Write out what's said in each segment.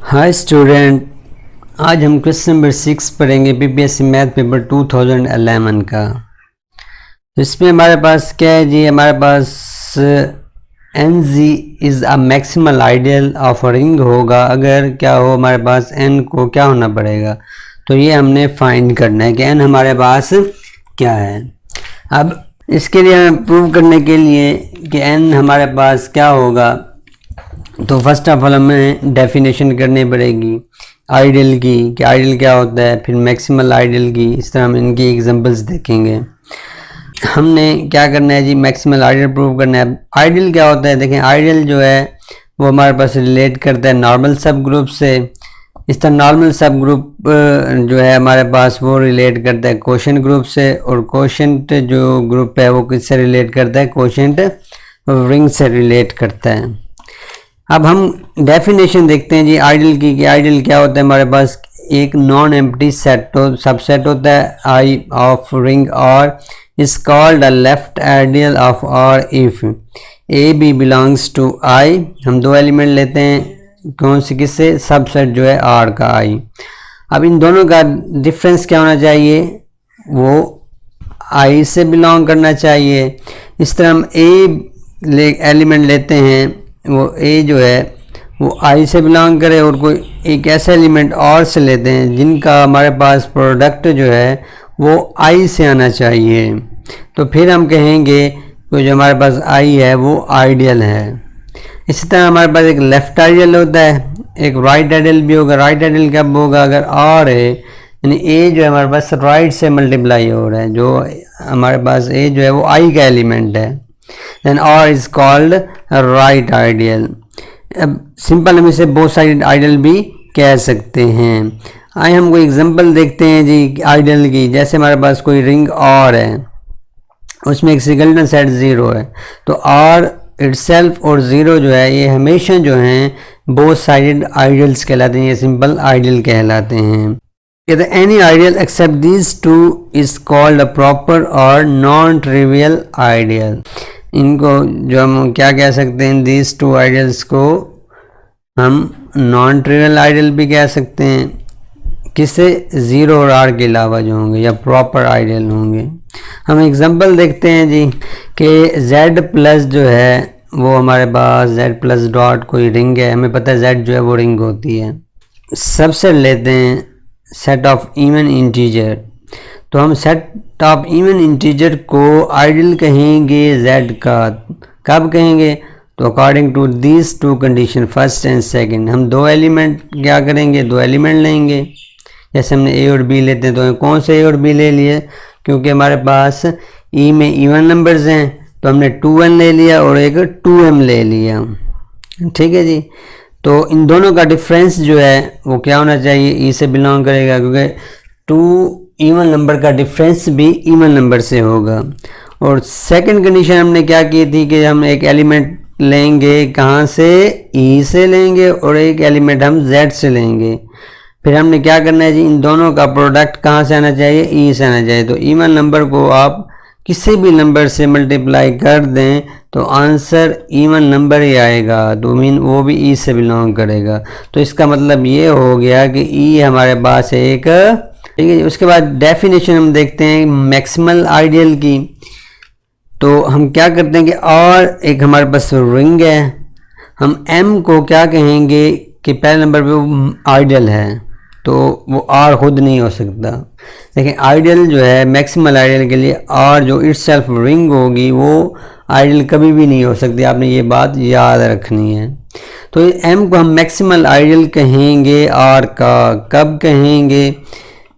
Hi student, आज हम question number 6 पढ़ेंगे पीपीएससी मैथ पेपर 2011 का। तो इसमें हमारे पास क्या है जी, हमारे पास N G is a maximal ideal of a ring होगा अगर क्या हो, हमारे पास एन को क्या होना पड़ेगा। तो ये हमने फाइंड करना है कि एन हमारे पास क्या है। अब इसके लिए हमें प्रूव करने के लिए कि एन हमारे पास क्या होगा, तो फर्स्ट ऑफ ऑल हमें डेफिनेशन करनी पड़ेगी आइडियल की कि आइडियल क्या होता है, फिर मैक्सिमल आइडियल की। इस तरह हम इनकी एग्जांपल्स देखेंगे। हमने क्या करना है जी, मैक्सिमल आइडियल प्रूव करना है। आइडियल क्या होता है, देखें आइडियल जो है वो हमारे पास रिलेट करता है नॉर्मल सब ग्रुप से। इस तरह नॉर्मल सब ग्रुप जो है हमारे पास वो रिलेट करता है कोशेंट ग्रुप से, और कोशेंट जो ग्रुप है वो किससे रिलेट करता है, कोशेंट रिंग से रिलेट करता है। अब हम डेफिनेशन देखते हैं जी आइडियल की कि आइडियल क्या होता है। हमारे पास एक नॉन एम्प्टी सेट सबसेट होता है आई ऑफ रिंग और is called a left ideal of R if a b belongs to I. हम दो एलिमेंट लेते हैं, कौन से किससे, सबसेट जो है आर का आई। अब इन दोनों का डिफरेंस क्या होना चाहिए, वो आई से बिलोंग करना चाहिए। इस तरह हम ए एलिमेंट लेते हैं, वो ए जो है वो आई से बिलोंग करे, और कोई एक ऐसा एलिमेंट और से लेते हैं जिनका हमारे पास प्रोडक्ट जो है वो आई से आना चाहिए। तो फिर हम कहेंगे कि जो हमारे पास आई है वो आइडियल है। इसी तरह हमारे पास एक लेफ़्ट आइडियल होता है, एक राइट आइडियल भी होगा। राइट आइडियल कब होगा, अगर आर है यानी ए जो है हमारे पास राइट से मल्टीप्लाई हो रहा है, जो हमारे पास ए जो है वो आई का एलिमेंट है, then R is called a right ideal। अब सिंपल हम इसे बोथ साइड आइडियल भी कह सकते हैं। आइए हम कोई एग्जांपल देखते हैं जी आइडियल की। जैसे हमारे पास कोई रिंग R है, उसमें एक सिंगलटन सेट 0 है, तो R इटसेल्फ और 0 जो है ये हमेशा जो हैं बोथ साइडेड आइडियल्स कहलाते हैं, ये सिंपल आइडियल कहलाते हैं। कहते हैं any ideal except these two is called a proper और नॉन ट्रिवियल आइडियल। इनको जो हम क्या कह सकते हैं, दीज टू आइडियल्स को हम नॉन ट्रिवियल आइडियल भी कह सकते हैं, किससे, 0 और R के अलावा जो होंगे, या प्रॉपर आइडियल होंगे। हम एग्जांपल देखते हैं जी कि Z प्लस जो है वो हमारे पास Z प्लस डॉट कोई रिंग है, हमें पता है Z जो है वो रिंग होती है। सबसे लेते हैं सेट ऑफ इवन इंटीजर, तो हम सेट ऑफ इवन इंटीजर को आइडियल कहेंगे Z का। कब कहेंगे, तो according to these two condition first and second. हम दो एलिमेंट क्या करेंगे, दो एलिमेंट लेंगे। जैसे हमने ए और बी लेते हैं, तो कौन से ए और बी ले लिए, क्योंकि हमारे पास ई में इवन नंबर्स हैं, तो हमने 2n ले लिया और एक 2m ले लिया। ठीक है जी। तो इन दोनों का डिफरेंस जो है वो क्या होना चाहिए, ई से बिलोंग करेगा, क्योंकि 2 इवन नंबर का डिफरेंस भी इवन नंबर से होगा। और सेकंड कंडीशन हमने क्या की थी कि हम एक एलिमेंट लेंगे, कहाँ से, ई से लेंगे, और एक एलिमेंट हम जेड से लेंगे। फिर हमने क्या करना है जी, इन दोनों का प्रोडक्ट कहाँ से आना चाहिए, ई से आना चाहिए। तो इवन नंबर को आप किसी भी नंबर से मल्टीप्लाई कर दें तो आंसर इवन नंबर ही आएगा, तो मीन वो भी ई से बिलोंग करेगा। तो इसका मतलब ये हो गया कि ई हमारे पास एक, ठीक है। उसके बाद डेफिनेशन हम देखते हैं मैक्सिमल आइडियल की। तो हम क्या करते हैं कि और एक हमारे पास रिंग है, हम एम को क्या कहेंगे कि पहले नंबर पे वो आइडियल है, तो वो आर खुद नहीं हो सकता। लेकिन आइडियल जो है मैक्सिमल आइडियल के लिए आर जो इटसेल्फ रिंग होगी वो आइडियल कभी भी नहीं हो सकती, आपने ये बात याद रखनी है। तो एम को हम मैक्सिमल आइडियल कहेंगे आर का। कब कहेंगे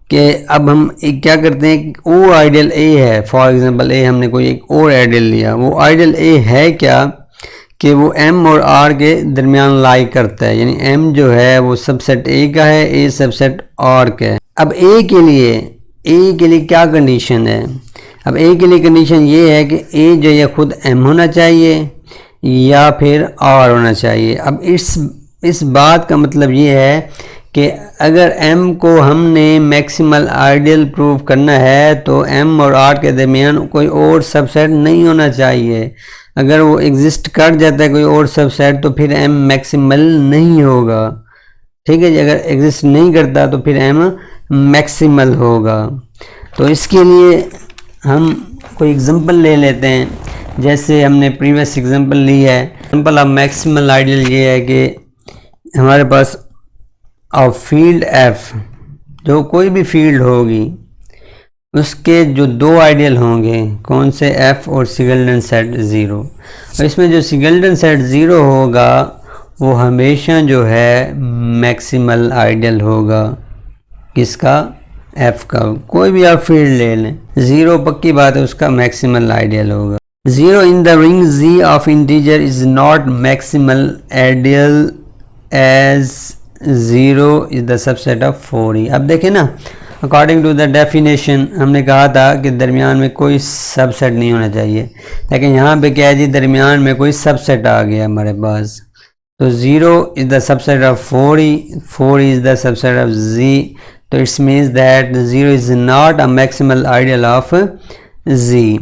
कि अब हम एक क्या करते हैं, ओ आइडियल ए है, फॉर एग्जांपल ए हमने कोई एक और आइडियल लिया, वो आइडियल ए है क्या कि वो एम और आर के दरमियान लाई करता है, यानी एम जो है वो सबसेट ए का है, ए सबसेट आर का है। अब ए के लिए क्या कंडीशन है, अब ए के लिए कंडीशन ये है कि ए जो है खुद एम होना चाहिए या फिर आर होना चाहिए। अब इस बात का मतलब ये है कि अगर m को हमने मैक्सिमल आइडियल प्रूव करना है तो m और r के दरमियान कोई और सबसेट नहीं होना चाहिए। अगर वो एग्जिस्ट कर जाता है कोई और सबसेट तो फिर m मैक्सिमल नहीं होगा। ठीक है जी। अगर एग्जिस्ट नहीं करता तो फिर m मैक्सिमल होगा। तो इसके लिए हम कोई एग्जांपल ले लेते हैं, जैसे हमने प्रीवियस एग्जांपल ली है। एग्जांपल ऑफ मैक्सिमल आइडियल ये है कि हमारे पास ऑफ फील्ड f, जो कोई भी फील्ड होगी उसके जो दो आइडियल होंगे, कौन से, f और सिगल्टन सेट 0। और इसमें जो सिगल्टन सेट 0 होगा वो हमेशा जो है मैक्सिमल आइडियल होगा। किसका, f का। कोई भी आप फील्ड ले लें, 0 पक्की बात है उसका मैक्सिमल आइडियल होगा। 0 in the ring z of integer is not maximal ideal age 0 is the subset of 4e। अब देखें ना, अकॉर्डिंग टू द डेफिनेशन हमने कहा था कि दरमियान में कोई सबसेट नहीं होना चाहिए, लेकिन यहाँ पे क्या है जी, दरमियान में कोई सबसेट आ गया हमारे पास। तो 0 is the subset of 4e, 4e is the subset of z, तो it's means that 0 is not a maximal ideal of z।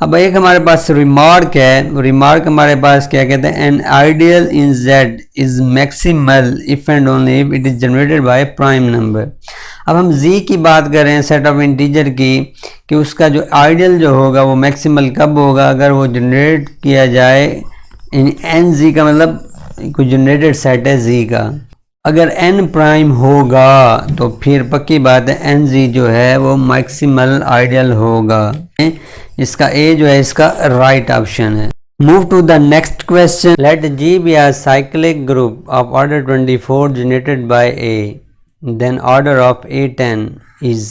अब एक हमारे पास रिमार्क है, रिमार्क हमारे पास क्या कहते हैं, an ideal in z is maximal if and only if it is generated by prime number. अब हम z की बात कर रहे हैं, सेट ऑफ इंटीजर की, कि उसका जो आइडियल जो होगा वो मैक्सिमल कब होगा, अगर वो जनरेट किया जाए इन एन z का, मतलब कोई जनरेटेड सेट है z का। अगर n प्राइम होगा तो फिर पक्की बात है एन जी जो है वो मैक्सिमल आइडियल होगा। इसका ए जो है इसका राइट ऑप्शन है। Move to the next question. Let G be a cyclic group of order 24 generated by A, then order of A10 is.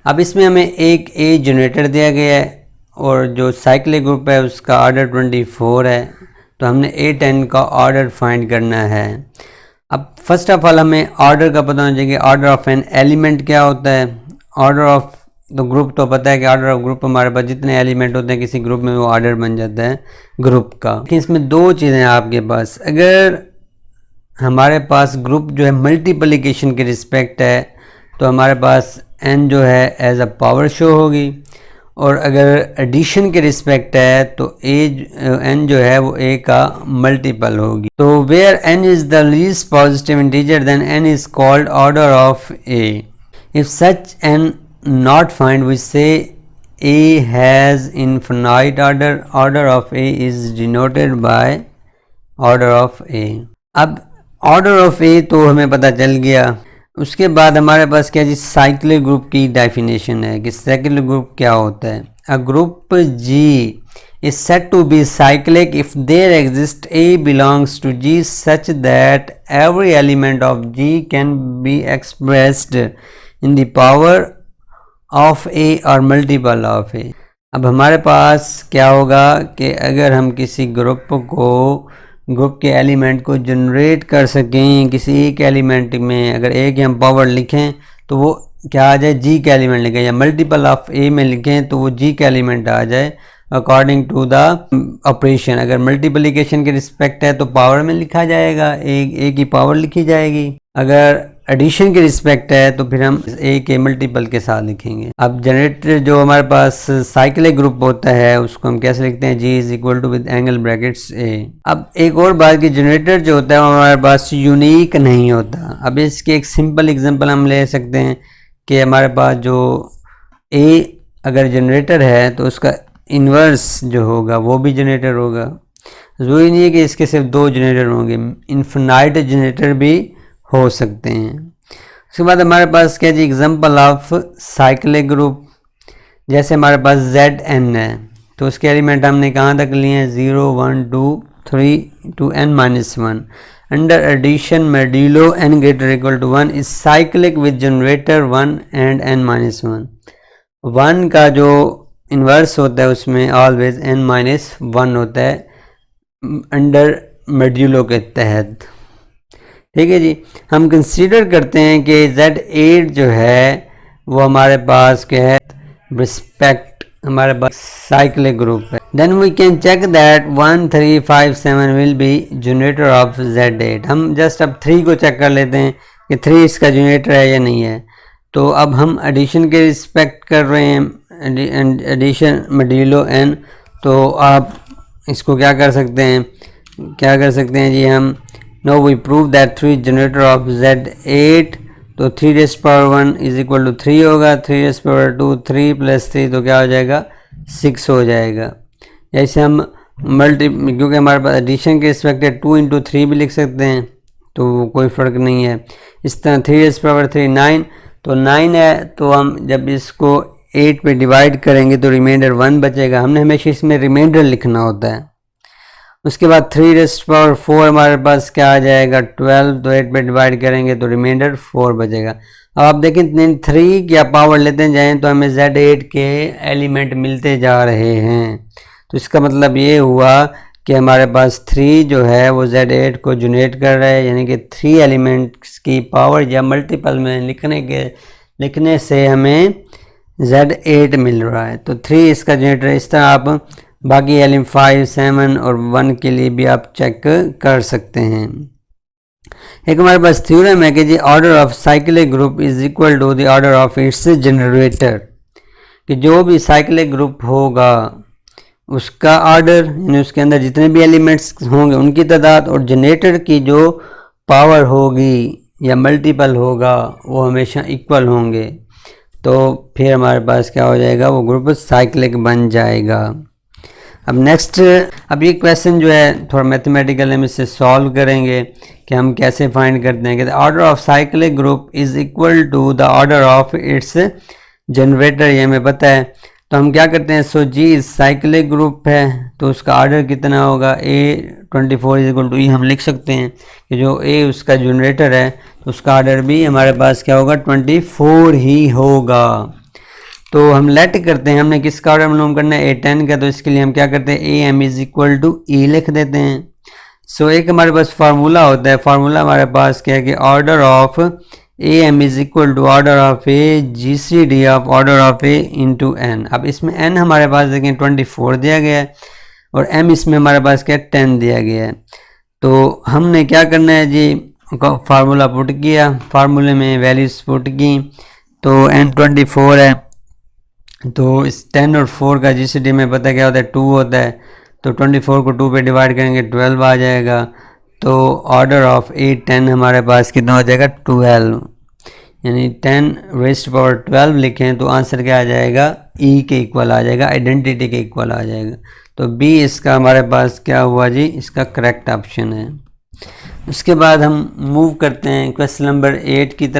अब इसमें हमें एक ए जनरेटर दिया गया है और जो साइक्लिक ग्रुप है उसका ऑर्डर 24 है, तो हमने A10 का ऑर्डर फाइंड करना है। अब फर्स्ट ऑफ ऑल हमें ऑर्डर का पता होना चाहिए, ऑर्डर ऑफ एन एलिमेंट क्या होता है। ऑर्डर ऑफ तो ग्रुप तो पता है कि ऑर्डर ऑफ ग्रुप हमारे पास जितने एलिमेंट होते हैं किसी ग्रुप में वो ऑर्डर बन जाता है ग्रुप का। लेकिन इसमें दो चीज़ें हैं आपके पास, अगर हमारे पास ग्रुप जो है मल्टीप्लिकेशन के रिस्पेक्ट है तो हमारे पास n जो है एज अ पावर शो होगी, और अगर एडिशन के रिस्पेक्ट है तो n जो है वो a का मल्टीपल होगी। तो where n is the least positive integer then n is called order of a। If such n not find we say a has infinite order, order of a is denoted by order of a। अब order of a तो हमें पता चल गया। उसके बाद हमारे पास क्या जी, साइक्लिक ग्रुप की डेफिनेशन है कि साइक्लिक ग्रुप क्या होता है। A group G is said to be cyclic if there exists A belongs to G such that every element of G can be expressed in the power of A or multiple of A। अब हमारे पास क्या होगा कि अगर हम किसी group के element को जनरेट कर सकें किसी एक एलिमेंट में, अगर ए की हम पावर लिखें तो वो क्या आ जाए, जी के एलिमेंट लिखें, या मल्टीपल ऑफ ए में लिखें तो वो जी के एलिमेंट आ जाए अकॉर्डिंग टू द ऑपरेशन। अगर मल्टीप्लिकेशन के रिस्पेक्ट है तो पावर में लिखा जाएगा, ए की पावर लिखी जाएगी। अगर एडिशन के रिस्पेक्ट है तो फिर हम ए के मल्टीपल के साथ लिखेंगे। अब जनरेटर जो हमारे पास साइक्लिक ग्रुप होता है उसको हम कैसे लिखते हैं, G is equal to with angle brackets a. अब एक और बात कि जनरेटर जो होता है वो हमारे पास यूनिक नहीं होता। अब इसके एक सिंपल एग्जांपल हम ले सकते हैं कि हमारे पास जो ए अगर जनरेटर है तो उसका इन्वर्स जो होगा वो भी जनरेटर होगा। ज़रूरी नहीं है कि इसके सिर्फ दो जनरेटर होंगे, इन्फिनाइट जनरेटर भी हो सकते हैं। उसके बाद हमारे पास क्या जी, एग्जांपल ऑफ साइक्लिक ग्रुप, जैसे हमारे पास ZN है तो उसके एलिमेंट हमने कहाँ तक लिए हैं, 0 1 2 3 to n-1। Under addition modulo n greater equal to 1 is cyclic with generator 1 and n-1। 1 का जो इन्वर्स होता है उसमें ऑलवेज n-1 होता है अंडर मेडुलो के तहत। ठीक है जी। हम कंसीडर करते हैं कि Z8 जो है वो हमारे पास क्या है, रिस्पेक्ट हमारे पास साइक्लिक ग्रुप है। Then we can check that 1 3 5 7 will be generator of Z8। हम जस्ट अब 3 को चेक कर लेते हैं कि 3 इसका जनरेटर है या नहीं है। तो अब हम एडिशन के रिस्पेक्ट कर रहे हैं, एडिशन मॉड्यूलो n, तो आप इसको क्या कर सकते हैं जी, हम now we prove that 3 generator of Z8, तो 3 raise power 1 is equal to 3 होगा, 3 रेज़ पावर 2 3 प्लस 3 तो क्या हो जाएगा 6 हो जाएगा। जैसे हम क्योंकि हमारे पास एडिशन के रिस्पेक्ट 2 इंटू 3 भी लिख सकते हैं, तो कोई फ़र्क नहीं है। इस तरह 3 रेज़ पावर 3 9, तो 9 है, तो हम जब इसको 8 पे डिवाइड करेंगे तो रिमाइंडर 1 बचेगा। हमने हमेशा इसमें रिमाइंडर लिखना होता है। उसके बाद 3 रेज़ पावर 4 हमारे पास क्या आ जाएगा 12, तो 8 पे डिवाइड करेंगे तो रिमाइंडर 4 बचेगा। अब आप देखें 3 क्या पावर लेते जाएं तो हमें Z8 के एलिमेंट मिलते जा रहे हैं, तो इसका मतलब ये हुआ कि हमारे पास 3 जो है वो Z8 को जनरेट कर रहा है, यानी कि 3 एलिमेंट्स की पावर या मल्टीपल में लिखने से हमें Z8 मिल रहा है। तो 3 इसका जनरेटर। इस तरह आप बाकी एलिमेंट 5 7 और 1 के लिए भी आप चेक कर सकते हैं। एक हमारे पास थ्योरम है कि G order of cyclic group is equal to the order of its generator, कि जो भी साइक्लिक ग्रुप होगा उसका ऑर्डर यानी उसके अंदर जितने भी एलिमेंट्स होंगे उनकी तादाद और जनरेटर की जो पावर होगी या मल्टीपल होगा वो हमेशा इक्वल होंगे, तो फिर हमारे पास क्या हो जाएगा वो ग्रुप साइक्लिक बन जाएगा। अब नेक्स्ट, अब ये क्वेश्चन जो है थोड़ा मैथमेटिकल हम इससे सॉल्व करेंगे कि हम कैसे फाइंड करते हैं कि the order of cyclic group is equal to the order of its generator, ये हमें पता है। तो हम क्या करते हैं, सो जी साइक्लिक ग्रुप है तो उसका ऑर्डर कितना होगा A24 इज इक्वल टू ई, हम लिख सकते हैं कि जो A उसका जनरेटर है तो उसका ऑर्डर भी हमारे पास क्या होगा 24 ही होगा। तो हम लेट करते हैं, हमने किसका ऑर्डर मालूम करना है A10 का, तो इसके लिए हम क्या करते हैं AM इज इक्वल टू ई लिख देते हैं। सो एक हमारे पास फार्मूला होता है, फार्मूला हमारे पास क्या है कि order of AM is equal to order of A GCD of order of A into N। अब इसमें N हमारे पास देखें 24 दिया गया है और M इसमें हमारे पास क्या 10 दिया गया है। तो हमने क्या करना है जी, फार्मूला पुट किया, फार्मूले में वैल्यूज पुट की, तो N 24 है, तो इस 10 और 4 का GCD में पता क्या होता है 2 होता है, तो 24 को 2 पे डिवाइड करेंगे 12 आ जाएगा। तो ऑर्डर ऑफ A10 हमारे पास कितना हो जाएगा 12, यानी 10 रेज़्ड पावर 12 लिखें तो आंसर क्या आ जाएगा E के इक्वल आ जाएगा, आइडेंटिटी के इक्वल आ जाएगा। तो B इसका हमारे पास क्या हुआ जी, इसका करेक्ट ऑप्शन है। उसके बाद हम मूव करते हैं क्वेश्चन नंबर 8 की तरफ।